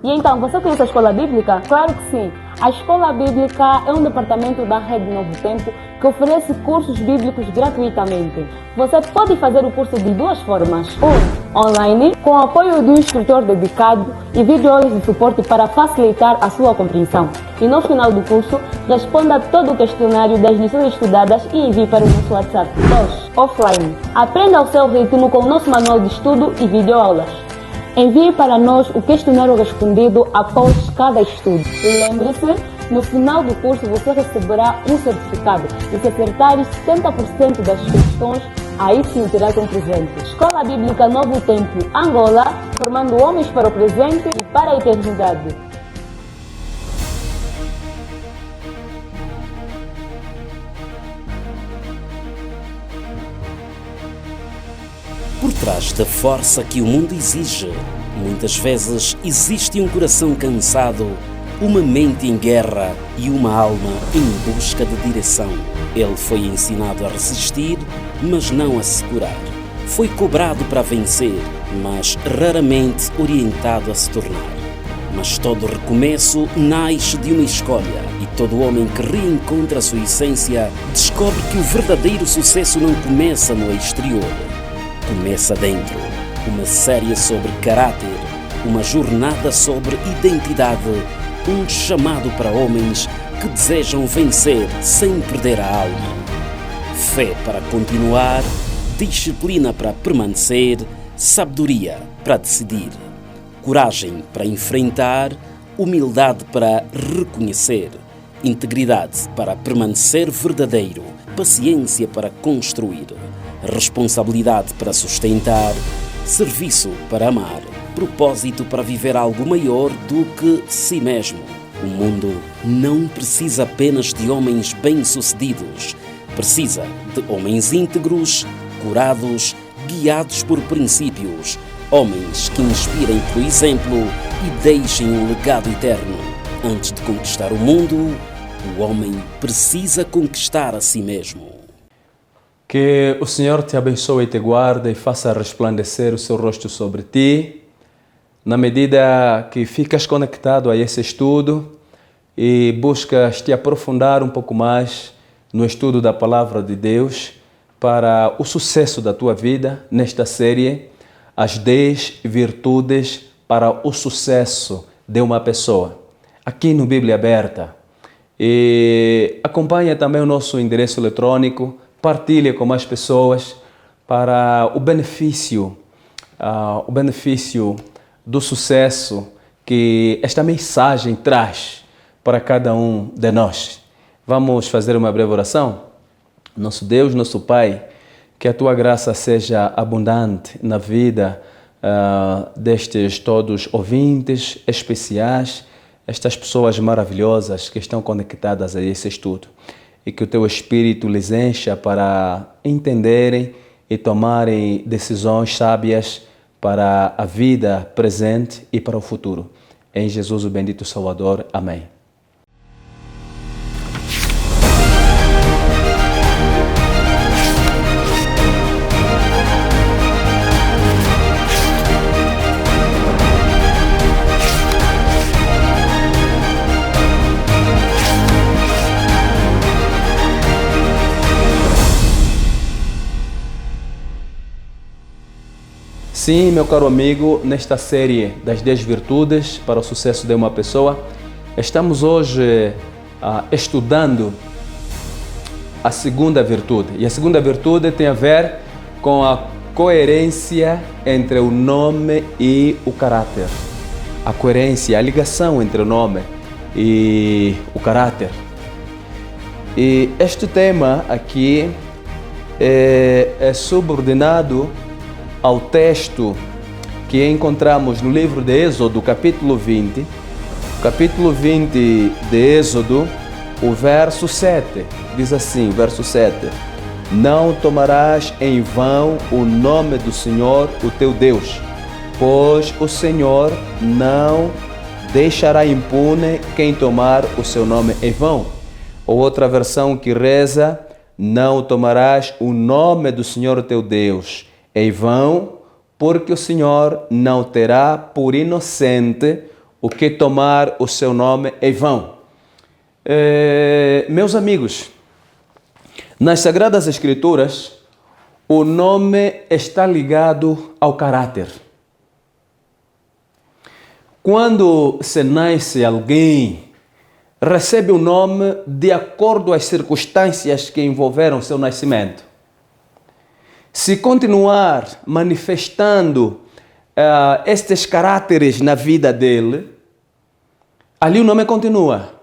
E então, você conhece a Escola Bíblica? Claro que sim. A Escola Bíblica é um departamento da Rede Novo Tempo que oferece cursos bíblicos gratuitamente. Você pode fazer o curso de duas formas. Online, com o apoio de um instrutor dedicado e vídeos de suporte para facilitar a sua compreensão. E no final do curso, responda todo o questionário das lições estudadas e envie para o nosso WhatsApp. 2. Offline. Aprenda ao seu ritmo com o nosso manual de estudo e videoaulas. Envie para nós o questionário respondido após cada estudo. E lembre-se, no final do curso você receberá um certificado. E se acertar 70% das questões, aí sim terá um presente. Escola Bíblica Novo Tempo, Angola, formando homens para o presente e para a eternidade. Por trás da força que o mundo exige, muitas vezes existe um coração cansado, uma mente em guerra e uma alma em busca de direção. Ele foi ensinado a resistir, mas não a se curar. Foi cobrado para vencer, mas raramente orientado a se tornar. Mas todo recomeço nasce de uma escolha, e todo homem que reencontra a sua essência descobre que o verdadeiro sucesso não começa no exterior. Começa dentro. Uma série sobre caráter, uma jornada sobre identidade, um chamado para homens que desejam vencer sem perder a alma. Fé para continuar, disciplina para permanecer, sabedoria para decidir, coragem para enfrentar, humildade para reconhecer, integridade para permanecer verdadeiro, paciência para construir, responsabilidade para sustentar, serviço para amar, propósito para viver algo maior do que si mesmo. O mundo não precisa apenas de homens bem-sucedidos, precisa de homens íntegros, curados, guiados por princípios, homens que inspirem pelo exemplo e deixem um legado eterno. Antes de conquistar o mundo, o homem precisa conquistar a si mesmo. Que o Senhor te abençoe e te guarde e faça resplandecer o seu rosto sobre ti, na medida que ficas conectado a esse estudo e buscas te aprofundar um pouco mais no estudo da Palavra de Deus para o sucesso da tua vida nesta série, as 10 virtudes para o sucesso de uma pessoa, aqui no Bíblia Aberta. E acompanha também o nosso endereço eletrônico, partilhe com mais pessoas para o benefício do sucesso que esta mensagem traz para cada um de nós. Vamos fazer uma breve oração? Nosso Deus, nosso Pai, que a Tua graça seja abundante na vida destes todos ouvintes especiais, estas pessoas maravilhosas que estão conectadas a esse estudo. E que o Teu Espírito lhes encha para entenderem e tomarem decisões sábias para a vida presente e para o futuro. Em Jesus, o bendito Salvador. Amém. Sim, meu caro amigo, nesta série das 10 virtudes para o sucesso de uma pessoa, estamos hoje estudando a segunda virtude. E a segunda virtude tem a ver com a coerência entre o nome e o caráter. A coerência, a ligação entre o nome e o caráter. E este tema aqui é subordinado ao texto que encontramos no livro de Êxodo, capítulo 20. Capítulo 20 de Êxodo, o verso 7. Diz assim, verso 7. Não tomarás em vão o nome do Senhor, o teu Deus, pois o Senhor não deixará impune quem tomar o seu nome em vão. Ou outra versão que reza, não tomarás o nome do Senhor, teu Deus, em vão, porque o Senhor não terá por inocente o que tomar o seu nome em vão. Meus amigos, nas Sagradas Escrituras, o nome está ligado ao caráter. Quando se nasce alguém, recebe o nome de acordo às circunstâncias que envolveram seu nascimento. Se continuar manifestando estes caráteres na vida dele, ali o nome continua.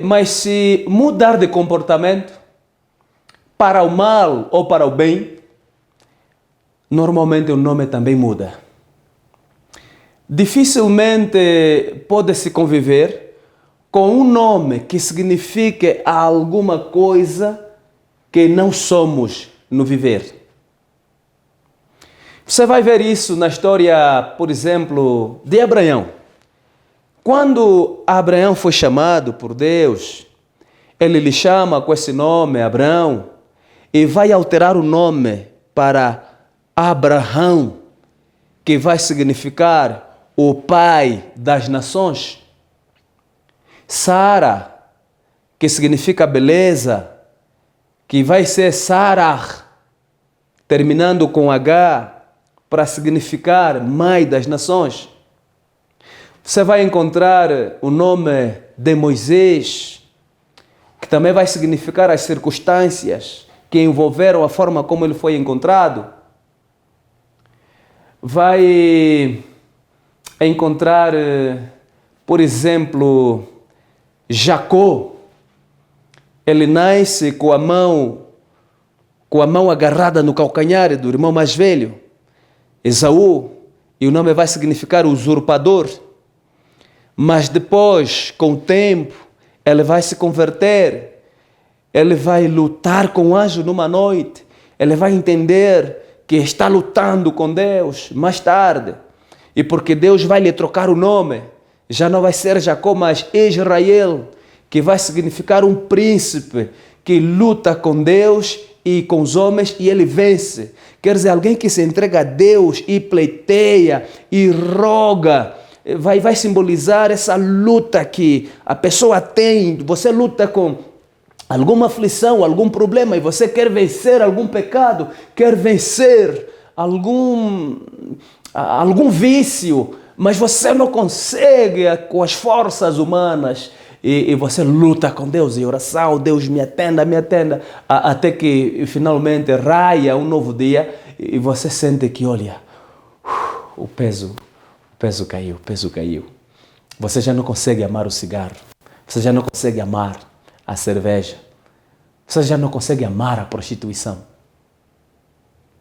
Mas se mudar de comportamento para o mal ou para o bem, normalmente o nome também muda. Dificilmente pode-se conviver com um nome que signifique alguma coisa que não somos no viver. Você vai ver isso na história, por exemplo, de Abraão. Quando Abraão foi chamado por Deus, ele lhe chama com esse nome, Abraão, e vai alterar o nome para Abraão, que vai significar o pai das nações. Sara, que significa beleza, que vai ser Sarah, terminando com H, para significar mãe das nações. Você vai encontrar o nome de Moisés, que também vai significar as circunstâncias que envolveram a forma como ele foi encontrado. Vai encontrar, por exemplo, Jacó. Ele nasce com a mão agarrada no calcanhar do irmão mais velho, Esaú, e o nome vai significar usurpador. Mas depois, com o tempo, ele vai se converter, ele vai lutar com o anjo numa noite, ele vai entender que está lutando com Deus mais tarde, e porque Deus vai lhe trocar o nome, já não vai ser Jacó, mas Israel, que vai significar um príncipe que luta com Deus e com os homens e ele vence. Quer dizer, alguém que se entrega a Deus e pleiteia e roga, vai simbolizar essa luta que a pessoa tem. Você luta com alguma aflição, algum problema, e você quer vencer algum pecado, quer vencer algum vício, mas você não consegue com as forças humanas, e você luta com Deus em oração, Deus me atenda, até que finalmente raia um novo dia, e você sente que, olha, o peso caiu. Você já não consegue amar o cigarro, você já não consegue amar a cerveja, você já não consegue amar a prostituição.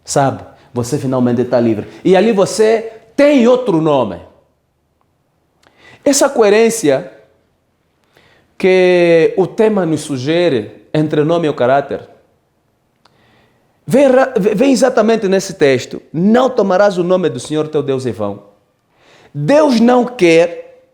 Sabe? Você finalmente está livre. E ali você tem outro nome. Essa coerência que o tema nos sugere entre o nome e o caráter vem exatamente nesse texto. Não tomarás o nome do Senhor teu Deus em vão. Deus não quer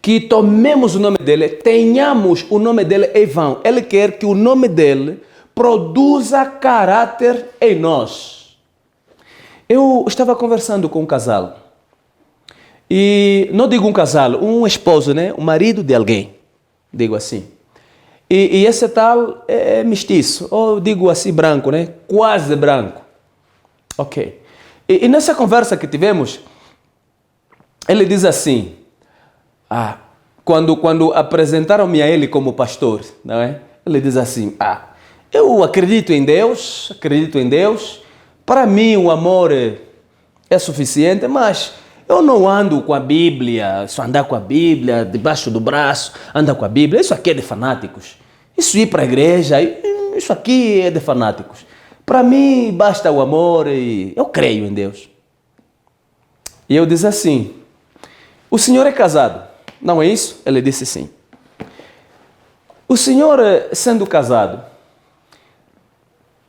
que tomemos o nome dele, tenhamos o nome dele em vão. Ele quer que o nome dele produza caráter em nós. Eu estava conversando com um casal, e não digo um casal, um esposo, né? O marido de alguém, digo assim. E esse tal é mestiço, ou digo assim branco, né? Quase branco. Ok. E nessa conversa que tivemos, ele diz assim, quando apresentaram-me a ele como pastor, não é? Ele diz assim, eu acredito em Deus, para mim o amor é suficiente, mas eu não ando com a Bíblia, só andar com a Bíblia debaixo do braço, andar com a Bíblia, isso aqui é de fanáticos. Isso ir para a igreja, isso aqui é de fanáticos. Para mim basta o amor e eu creio em Deus. E eu disse assim, o senhor é casado, não é isso? Ele disse sim. O senhor, sendo casado,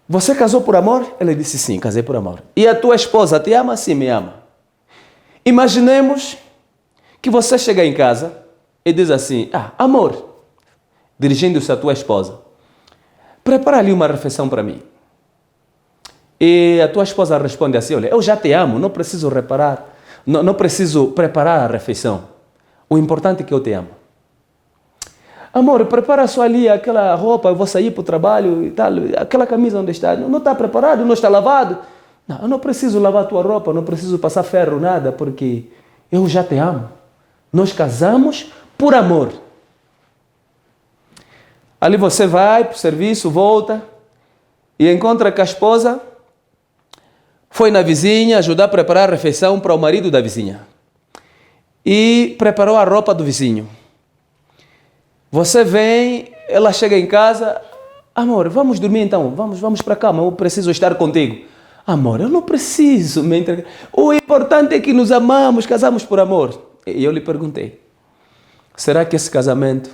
você casou por amor? Ele disse sim, casei por amor. E a tua esposa te ama? Sim, me ama. Imaginemos que você chega em casa e diz assim, amor, dirigindo-se à tua esposa, prepara ali uma refeição para mim. E a tua esposa responde assim: olha, eu já te amo, não preciso reparar, não preciso preparar a refeição. O importante é que eu te amo. Amor, prepara só ali aquela roupa, eu vou sair para o trabalho e tal, aquela camisa onde está, não está preparado, não está lavado. Não, eu não preciso lavar a tua roupa, não preciso passar ferro, nada, porque eu já te amo. Nós casamos por amor. Ali você vai para o serviço, volta e encontra que a esposa foi na vizinha ajudar a preparar a refeição para o marido da vizinha. E preparou a roupa do vizinho. Você vem, ela chega em casa, amor, vamos dormir então, vamos para a cama, eu preciso estar contigo. Amor, eu não preciso me entregar. O importante é que nos amamos, casamos por amor. E eu lhe perguntei, será que esse casamento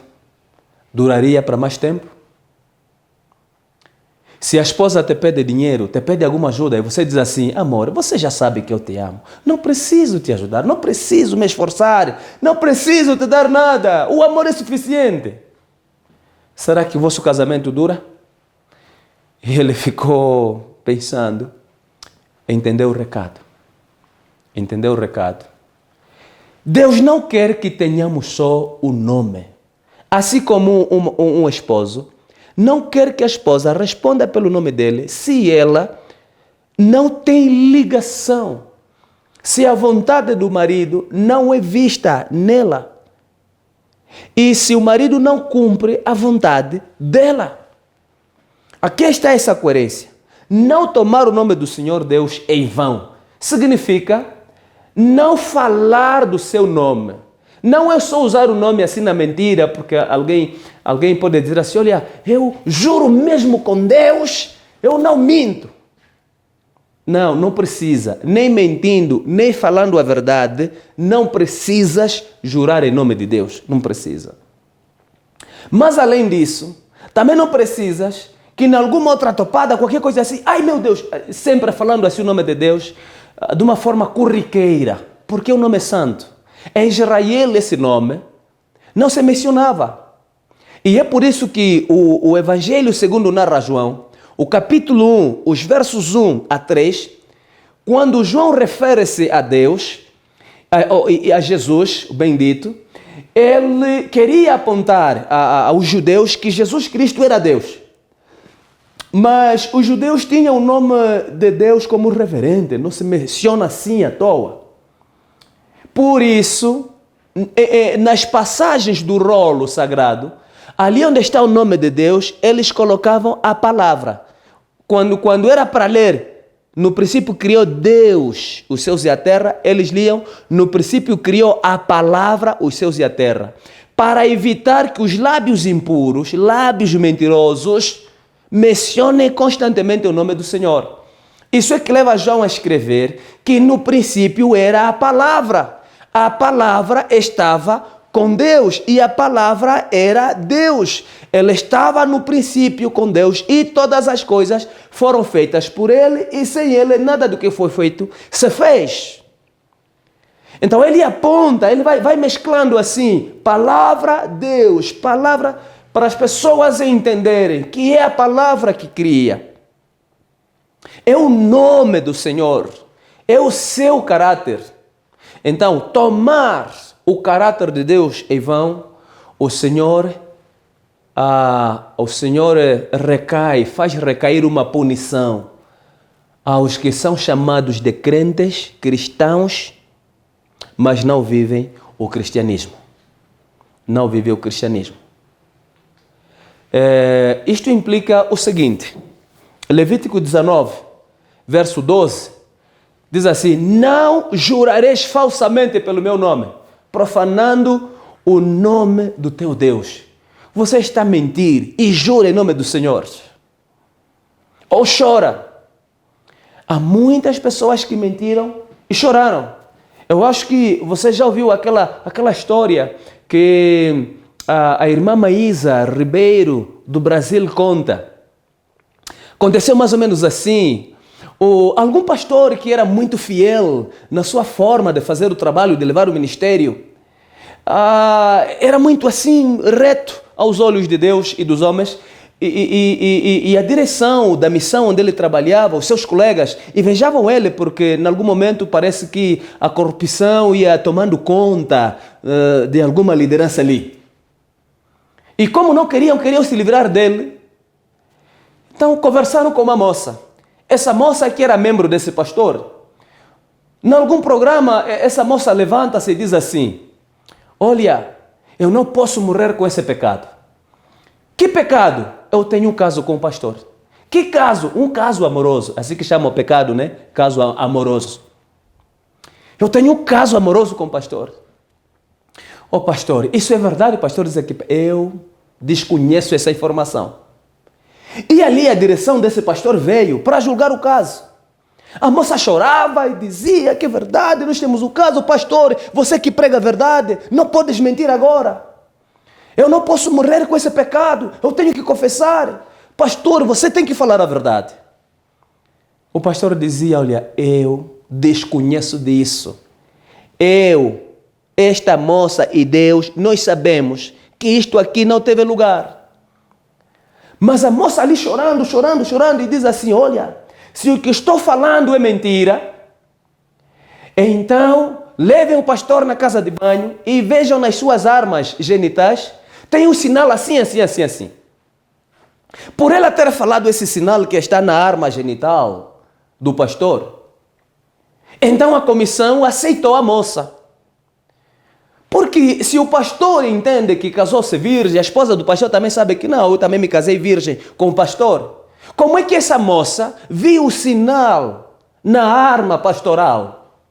duraria para mais tempo? Se a esposa te pede dinheiro, te pede alguma ajuda, e você diz assim, amor, você já sabe que eu te amo, não preciso te ajudar, não preciso me esforçar, não preciso te dar nada, o amor é suficiente. Será que o vosso casamento dura? E ele ficou pensando, entendeu o recado. Entendeu o recado. Deus não quer que tenhamos só o nome. Assim como um esposo não quer que a esposa responda pelo nome dele se ela não tem ligação, se a vontade do marido não é vista nela e se o marido não cumpre a vontade dela. Aqui está essa coerência. Não tomar o nome do Senhor Deus em vão significa não falar do seu nome. Não é só usar o nome assim na mentira, porque alguém pode dizer assim, olha, eu juro mesmo com Deus, eu não minto. Não, não precisa. Nem mentindo, nem falando a verdade, não precisas jurar em nome de Deus. Não precisa. Mas além disso, também não precisas que em alguma outra topada, qualquer coisa assim, ai meu Deus, sempre falando assim o nome de Deus, de uma forma corriqueira, porque o nome é santo. Em Israel esse nome não se mencionava. E é por isso que o Evangelho segundo narra João, o capítulo 1, os versos 1 a 3, quando João refere-se a Deus, a Jesus, o bendito, ele queria apontar aos judeus que Jesus Cristo era Deus. Mas os judeus tinham o nome de Deus como reverente, não se menciona assim à toa. Por isso, nas passagens do rolo sagrado, ali onde está o nome de Deus, eles colocavam a palavra. Quando era para ler, no princípio criou Deus os céus e a terra, eles liam, no princípio criou a palavra os céus e a terra. Para evitar que os lábios impuros, lábios mentirosos, mencionem constantemente o nome do Senhor. Isso é que leva João a escrever que no princípio era a palavra. A palavra estava com Deus e a palavra era Deus. Ela estava no princípio com Deus e todas as coisas foram feitas por Ele e sem Ele nada do que foi feito se fez. Então ele aponta, ele vai mesclando assim, palavra, Deus, palavra, para as pessoas entenderem que é a palavra que cria. É o nome do Senhor, é o seu caráter. Então, tomar o caráter de Deus em vão, o Senhor faz recair uma punição aos que são chamados de crentes, cristãos, mas não vivem o cristianismo. Não vivem o cristianismo. Isto implica o seguinte, Levítico 19, verso 12, diz assim, não jurareis falsamente pelo meu nome, profanando o nome do teu Deus. Você está a mentir e jura em nome do Senhor. Ou chora. Há muitas pessoas que mentiram e choraram. Eu acho que você já ouviu aquela história que a irmã Maísa Ribeiro do Brasil conta. Aconteceu mais ou menos assim. Algum pastor que era muito fiel na sua forma de fazer o trabalho, de levar o ministério, era muito assim, reto aos olhos de Deus e dos homens, E a direção da missão onde ele trabalhava, os seus colegas, invejavam ele porque em algum momento parece que a corrupção ia tomando conta de alguma liderança ali. E como não queriam se livrar dele, então conversaram com uma moça. Essa moça que era membro desse pastor, em algum programa, essa moça levanta-se e diz assim: olha, eu não posso morrer com esse pecado. Que pecado? Eu tenho um caso com o pastor. Que caso? Um caso amoroso. Assim que chama o pecado, né? Caso amoroso. Eu tenho um caso amoroso com o pastor. Ô pastor, isso é verdade? O pastor diz aqui: eu desconheço essa informação. E ali a direção desse pastor veio para julgar o caso. A moça chorava e dizia que é verdade, nós temos o caso. Pastor, você que prega a verdade, não podes mentir agora. Eu não posso morrer com esse pecado, eu tenho que confessar. Pastor, você tem que falar a verdade. O pastor dizia: olha, eu desconheço disso. Esta moça e Deus, nós sabemos que isto aqui não teve lugar. Mas a moça ali chorando, e diz assim: olha, se o que estou falando é mentira, então levem o pastor na casa de banho e vejam nas suas armas genitais, tem um sinal assim. Por ela ter falado esse sinal que está na arma genital do pastor, então a comissão aceitou a moça. Porque se o pastor entende que casou-se virgem, a esposa do pastor também sabe que não, eu também me casei virgem com o pastor. Como é que essa moça viu o sinal na arma pastoral?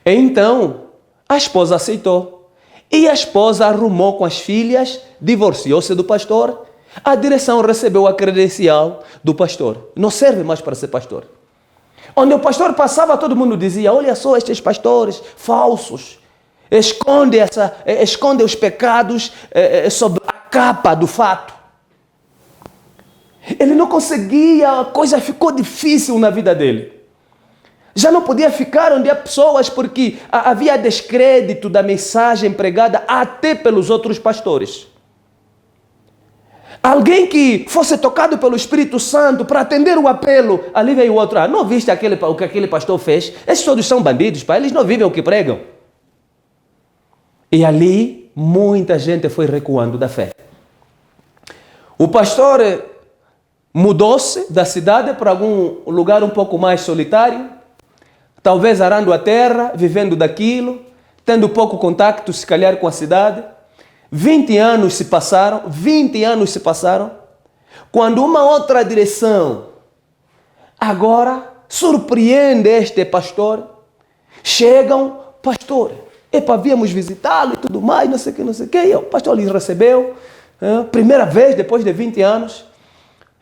Então, a esposa aceitou. E a esposa arrumou com as filhas, divorciou-se do pastor. A direção recebeu a credencial do pastor. Não serve mais para ser pastor. Onde o pastor passava, todo mundo dizia: olha só estes pastores falsos. Esconde os pecados sob a capa do fato. Ele não conseguia, a coisa ficou difícil na vida dele. Já não podia ficar onde há pessoas porque havia descrédito da mensagem pregada até pelos outros pastores. Alguém que fosse tocado pelo Espírito Santo para atender o apelo, ali veio o outro: não viste o que aquele pastor fez? Esses todos são bandidos, eles não vivem o que pregam. E ali muita gente foi recuando da fé. O pastor mudou-se da cidade para algum lugar um pouco mais solitário, talvez arando a terra, vivendo daquilo, tendo pouco contato, se calhar, com a cidade. 20 anos se passaram, quando uma outra direção agora surpreende este pastor. Chegam: pastor, viemos visitá-lo e tudo mais, não sei o que. E o pastor lhe recebeu, primeira vez depois de 20 anos.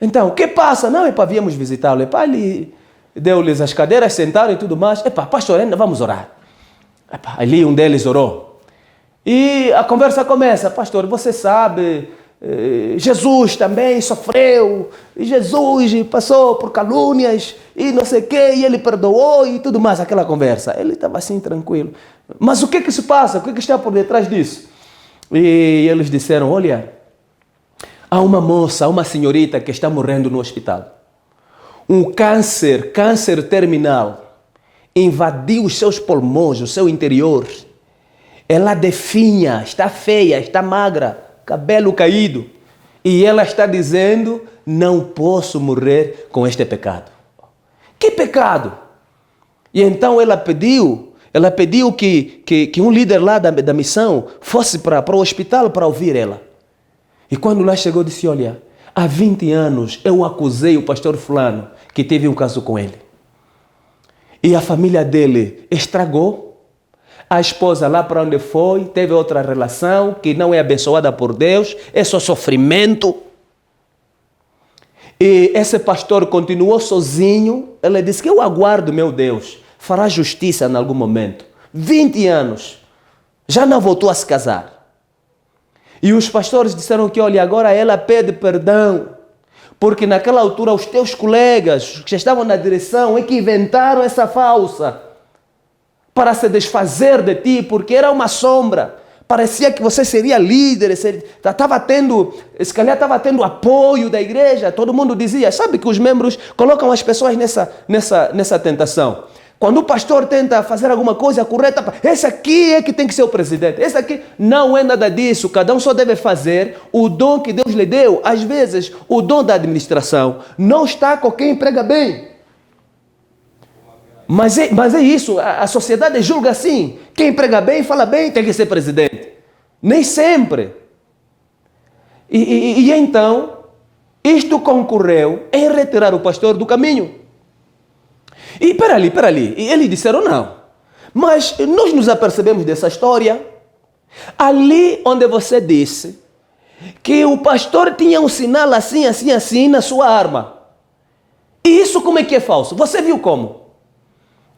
Então, o que passa? Não, viemos visitá-lo. Ele deu-lhes as cadeiras, sentaram e tudo mais. Pastor, ainda vamos orar. Ali um deles orou. E a conversa começa: pastor, você sabe, Jesus também sofreu, e Jesus passou por calúnias e não sei o que, e ele perdoou e tudo mais, aquela conversa. Ele estava assim tranquilo. Mas o que se passa? O que está por detrás disso? E eles disseram: olha, há uma moça, uma senhorita que está morrendo no hospital. Um câncer terminal, invadiu os seus pulmões, o seu interior. Ela definha, está feia, está magra, cabelo caído. E ela está dizendo: não posso morrer com este pecado. Que pecado? E então ela pediu que um líder lá da missão fosse para o hospital para ouvir ela. E quando lá chegou, disse: olha, há 20 anos eu acusei o pastor fulano que teve um caso com ele. E a família dele estragou. A esposa lá para onde foi, teve outra relação que não é abençoada por Deus, é só sofrimento. E esse pastor continuou sozinho. Ele disse que eu aguardo, meu Deus, fará justiça em algum momento. 20 anos, já não voltou a se casar. E os pastores disseram que, olha, agora ela pede perdão, porque naquela altura os teus colegas que estavam na direção é que inventaram essa falsa para se desfazer de ti, porque era uma sombra parecia que você seria líder, estava tendo, se calhar estava tendo apoio da igreja, todo mundo dizia, sabe que os membros colocam as pessoas nessa tentação. Quando o pastor tenta fazer alguma coisa correta, esse aqui é que tem que ser o presidente, esse aqui não é nada disso, cada um só deve fazer o dom que Deus lhe deu. Às vezes, o dom da administração não está com quem prega bem. Mas é isso, a sociedade julga assim, quem prega bem, fala bem, tem que ser presidente. Nem sempre. E então, isto concorreu em retirar o pastor do caminho. E peraí, e eles disseram não. Mas nós nos apercebemos dessa história, ali onde você disse que o pastor tinha um sinal assim na sua arma. E isso como é que é falso? Você viu como?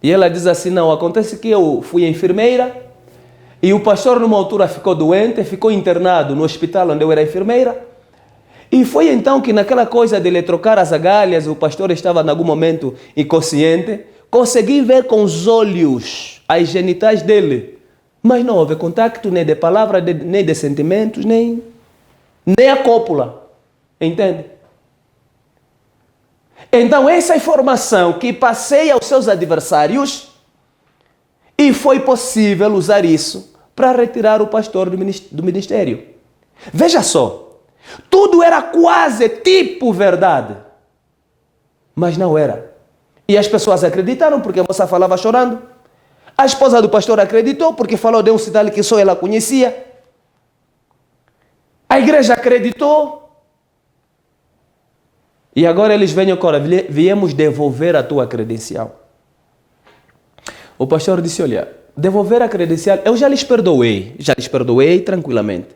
E ela diz assim, não, acontece que eu fui enfermeira e o pastor numa altura ficou doente, ficou internado no hospital onde eu era enfermeira. E foi então que naquela coisa de ele trocar as agalhas, o pastor estava em algum momento inconsciente, consegui ver com os olhos as genitais dele. Mas não houve contato nem de palavra, nem de sentimentos, nem a cópula. Entende? Então essa informação que passei aos seus adversários, e foi possível usar isso para retirar o pastor do ministério. Veja só. Tudo era quase tipo verdade, mas não era. E as pessoas acreditaram porque a moça falava chorando. A esposa do pastor acreditou porque falou de um sinal que só ela conhecia. A igreja acreditou. E agora eles vêm agora, viemos devolver a tua credencial. O pastor disse, olha, devolver a credencial, eu já lhes perdoei tranquilamente.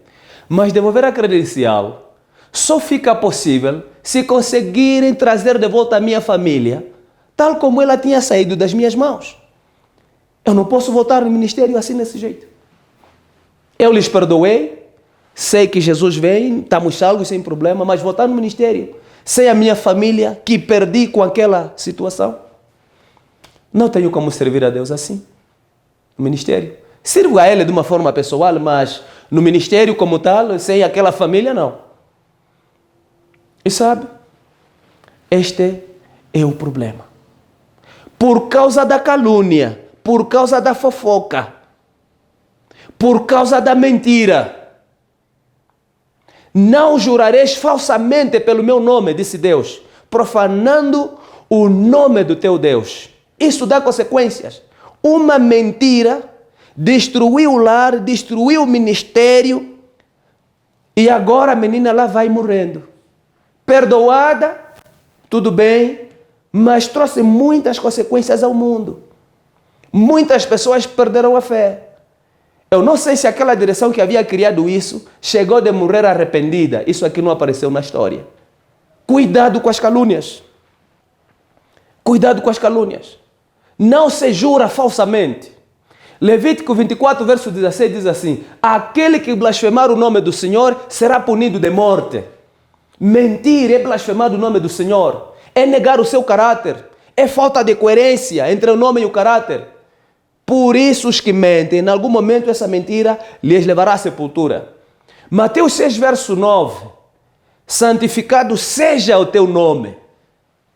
Mas devolver a credencial só fica possível se conseguirem trazer de volta a minha família, tal como ela tinha saído das minhas mãos. Eu não posso voltar no ministério assim, desse jeito. Eu lhes perdoei, sei que Jesus vem, estamos salvos sem problema, mas voltar no ministério, sem a minha família, que perdi com aquela situação, não tenho como servir a Deus assim, no ministério. Sirvo a Ele de uma forma pessoal, mas no ministério como tal, sem aquela família, não. E sabe, este é o problema. Por causa da calúnia, por causa da fofoca, por causa da mentira, não jurareis falsamente pelo meu nome, disse Deus, profanando o nome do teu Deus. Isso dá consequências. Uma mentira destruiu o lar, destruiu o ministério, e agora a menina lá vai morrendo. Perdoada, tudo bem, mas trouxe muitas consequências ao mundo. Muitas pessoas perderam a fé. Eu não sei se aquela direção que havia criado isso chegou de morrer arrependida. Isso aqui não apareceu na história. Cuidado com as calúnias. Cuidado com as calúnias. Não se jura falsamente. Levítico 24, verso 16 diz assim: aquele que blasfemar o nome do Senhor será punido de morte. Mentir é blasfemar o nome do Senhor. É negar o seu caráter. É falta de coerência entre o nome e o caráter. Por isso os que mentem, em algum momento essa mentira lhes levará à sepultura. Mateus 6, verso 9. Santificado seja o teu nome.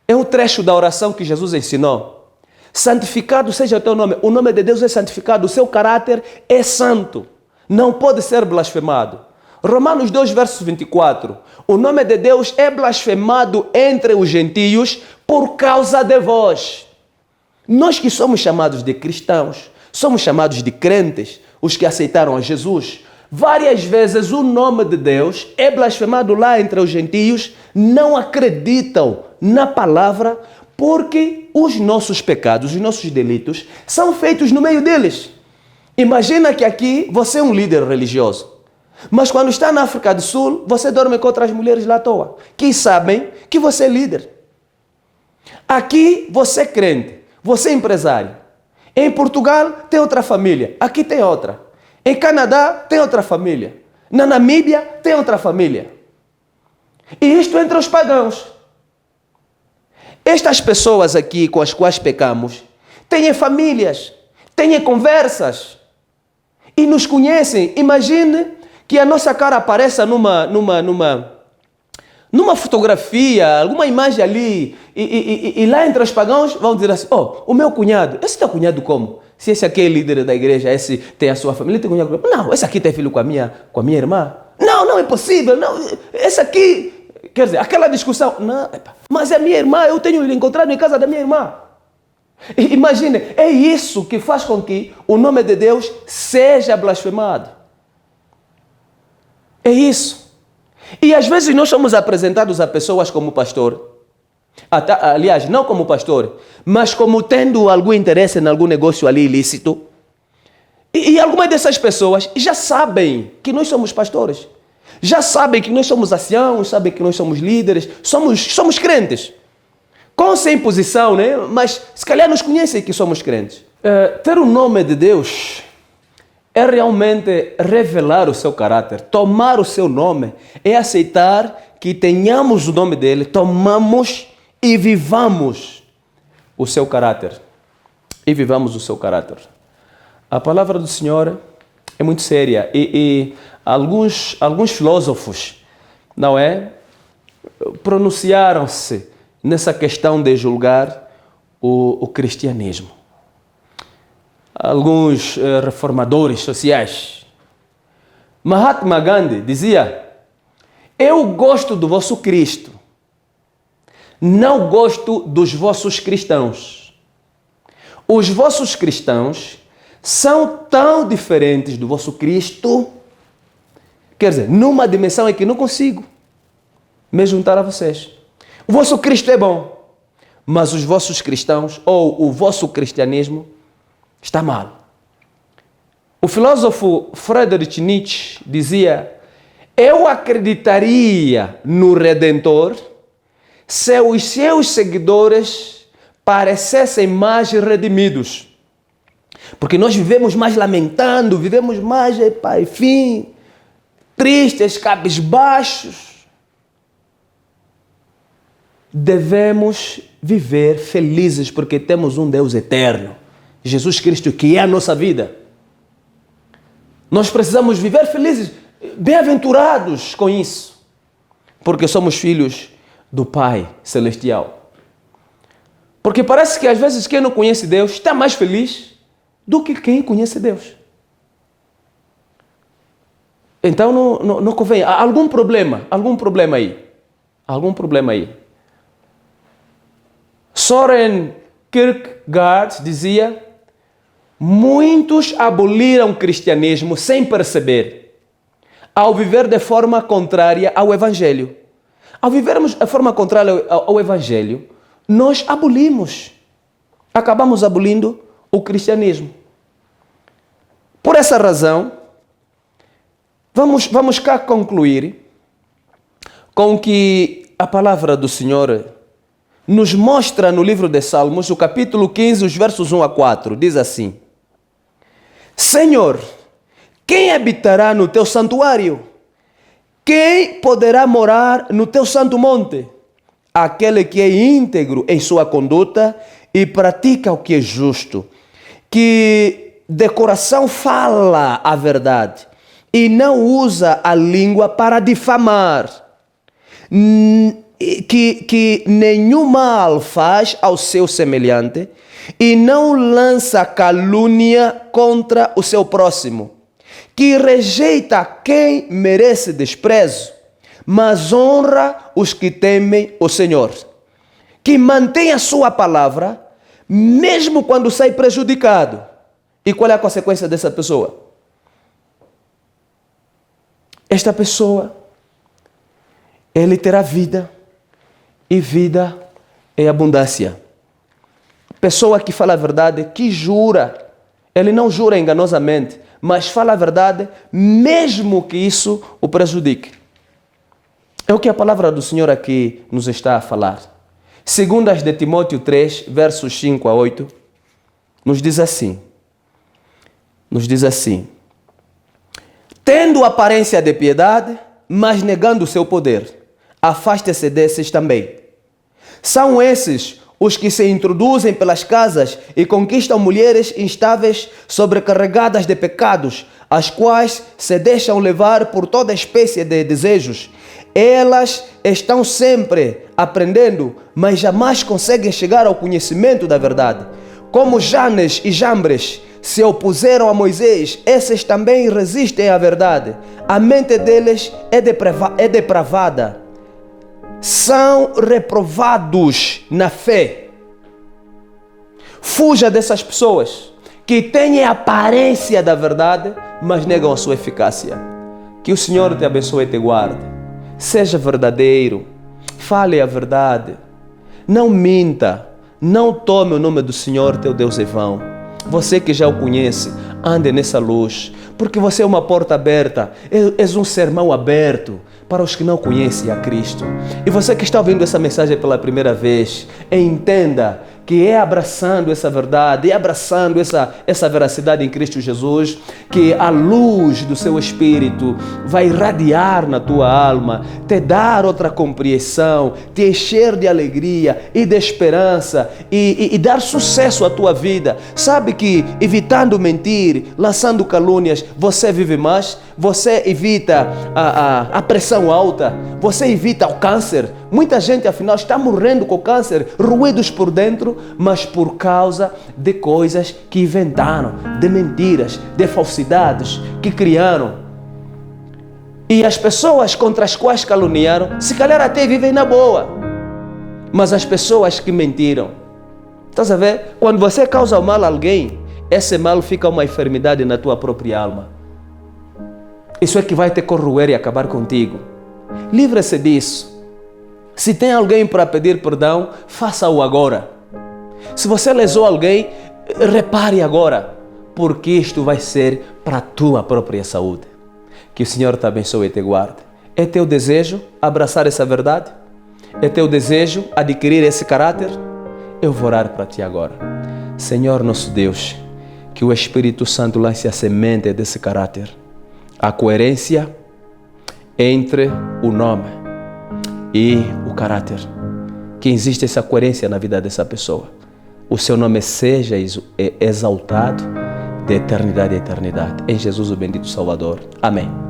É um trecho da oração que Jesus ensinou. Santificado seja o teu nome. O nome de Deus é santificado. O seu caráter é santo. Não pode ser blasfemado. Romanos 2, verso 24. O nome de Deus é blasfemado entre os gentios por causa de vós. Nós que somos chamados de cristãos, somos chamados de crentes, os que aceitaram a Jesus, várias vezes o nome de Deus é blasfemado lá entre os gentios, não acreditam na palavra, porque os nossos pecados, os nossos delitos, são feitos no meio deles. Imagina que aqui você é um líder religioso, mas quando está na África do Sul, você dorme com outras mulheres lá à toa, que sabem que você é líder. Aqui você é crente, você é empresário. Em Portugal tem outra família, aqui tem outra. Em Canadá tem outra família. Na Namíbia tem outra família. E isto entre os pagãos. Estas pessoas aqui com as quais pecamos, têm famílias, têm conversas. e nos conhecem. Imagine que a nossa cara apareça numa fotografia, alguma imagem ali, e lá entre os pagãos vão dizer assim, oh, o meu cunhado, esse teu cunhado como? Se esse aqui é líder da igreja, esse tem a sua família, tem cunhado. Não, esse aqui tem filho com a minha irmã. Não é possível, não, esse aqui, quer dizer, aquela discussão, não, mas é minha irmã, eu tenho encontrado em casa da minha irmã. Imagine, é isso que faz com que o nome de Deus seja blasfemado. É isso. E às vezes nós somos apresentados a pessoas como pastor. Aliás, não como pastor, mas como tendo algum interesse em algum negócio ali ilícito. E algumas dessas pessoas já sabem que nós somos pastores. Já sabem que nós somos anciãos, sabem que nós somos líderes, somos crentes. Com sem posição, né? Mas se calhar nos conhecem que somos crentes. Ter o nome de Deus é realmente revelar o seu caráter. Tomar o seu nome é aceitar que tenhamos o nome dele, tomamos e vivamos o seu caráter. E vivamos o seu caráter. A palavra do Senhor é muito séria e alguns filósofos, não é, pronunciaram-se nessa questão de julgar o cristianismo. Alguns reformadores sociais. Mahatma Gandhi dizia, eu gosto do vosso Cristo, não gosto dos vossos cristãos. Os vossos cristãos são tão diferentes do vosso Cristo, quer dizer, numa dimensão em que não consigo me juntar a vocês. O vosso Cristo é bom, mas os vossos cristãos ou o vosso cristianismo está mal. O filósofo Friedrich Nietzsche dizia, eu acreditaria no Redentor se os seus seguidores parecessem mais redimidos. Porque nós vivemos mais lamentando, vivemos mais, enfim, tristes, cabisbaixos. Devemos viver felizes porque temos um Deus eterno, Jesus Cristo, que é a nossa vida. Nós precisamos viver felizes, bem-aventurados com isso, porque somos filhos do Pai Celestial. Porque parece que às vezes quem não conhece Deus está mais feliz do que quem conhece Deus. Então não convém. Há algum problema aí. Soren Kierkegaard dizia, muitos aboliram o cristianismo sem perceber, ao viver de forma contrária ao Evangelho. Ao vivermos de forma contrária ao Evangelho, nós acabamos abolindo o cristianismo. Por essa razão, vamos cá concluir com que a palavra do Senhor nos mostra no livro de Salmos, o capítulo 15, os versos 1 a 4, diz assim, Senhor, quem habitará no teu santuário? Quem poderá morar no teu santo monte? Aquele que é íntegro em sua conduta e pratica o que é justo, que de coração fala a verdade e não usa a língua para difamar, que nenhum mal faz ao seu semelhante e não lança calúnia contra o seu próximo, que rejeita quem merece desprezo, mas honra os que temem o Senhor, que mantém a sua palavra, mesmo quando sai prejudicado. E qual é a consequência dessa pessoa? Esta pessoa, ele terá vida, e vida é abundância. Pessoa que fala a verdade, que jura, ele não jura enganosamente, mas fala a verdade, mesmo que isso o prejudique. É o que a palavra do Senhor aqui nos está a falar. Segundas de Timóteo 3, versos 5 a 8, nos diz assim, tendo aparência de piedade, mas negando o seu poder, afaste-se desses também. São esses os que se introduzem pelas casas e conquistam mulheres instáveis, sobrecarregadas de pecados, as quais se deixam levar por toda espécie de desejos. Elas estão sempre aprendendo, mas jamais conseguem chegar ao conhecimento da verdade. Como Janes e Jambres se opuseram a Moisés, esses também resistem à verdade. A mente deles é depravada. São reprovados na fé. Fuja dessas pessoas que têm a aparência da verdade, mas negam a sua eficácia. Que o Senhor te abençoe e te guarde. Seja verdadeiro, fale a verdade, não minta, não tome o nome do Senhor teu Deus em vão. Você que já o conhece, ande nessa luz, porque você é uma porta aberta, és um sermão aberto para os que não conhecem a Cristo. E você que está ouvindo essa mensagem pela primeira vez, entenda que é abraçando essa verdade, é abraçando essa veracidade em Cristo Jesus, que a luz do seu Espírito vai irradiar na tua alma, te dar outra compreensão, te encher de alegria e de esperança e dar sucesso à tua vida. Sabe que evitando mentir, lançando calúnias, você vive mais, você evita a pressão alta, você evita o câncer. Muita gente, afinal, está morrendo com câncer, ruídos por dentro, mas por causa de coisas que inventaram, de mentiras, de falsidades que criaram. E as pessoas contra as quais caluniaram, se calhar até vivem na boa. Mas as pessoas que mentiram, estás a ver? Quando você causa mal a alguém, esse mal fica uma enfermidade na tua própria alma. Isso é que vai te corroer e acabar contigo. Livre-se disso. Se tem alguém para pedir perdão, faça-o agora. Se você lesou alguém, repare agora, porque isto vai ser para a tua própria saúde. Que o Senhor te abençoe e te guarde. É teu desejo abraçar essa verdade? É teu desejo adquirir esse caráter? Eu vou orar para ti agora. Senhor nosso Deus, que o Espírito Santo lance a semente desse caráter, a coerência entre o nome e o caráter, que existe essa coerência na vida dessa pessoa. O seu nome seja exaltado de eternidade a eternidade. Em Jesus o bendito Salvador. Amém.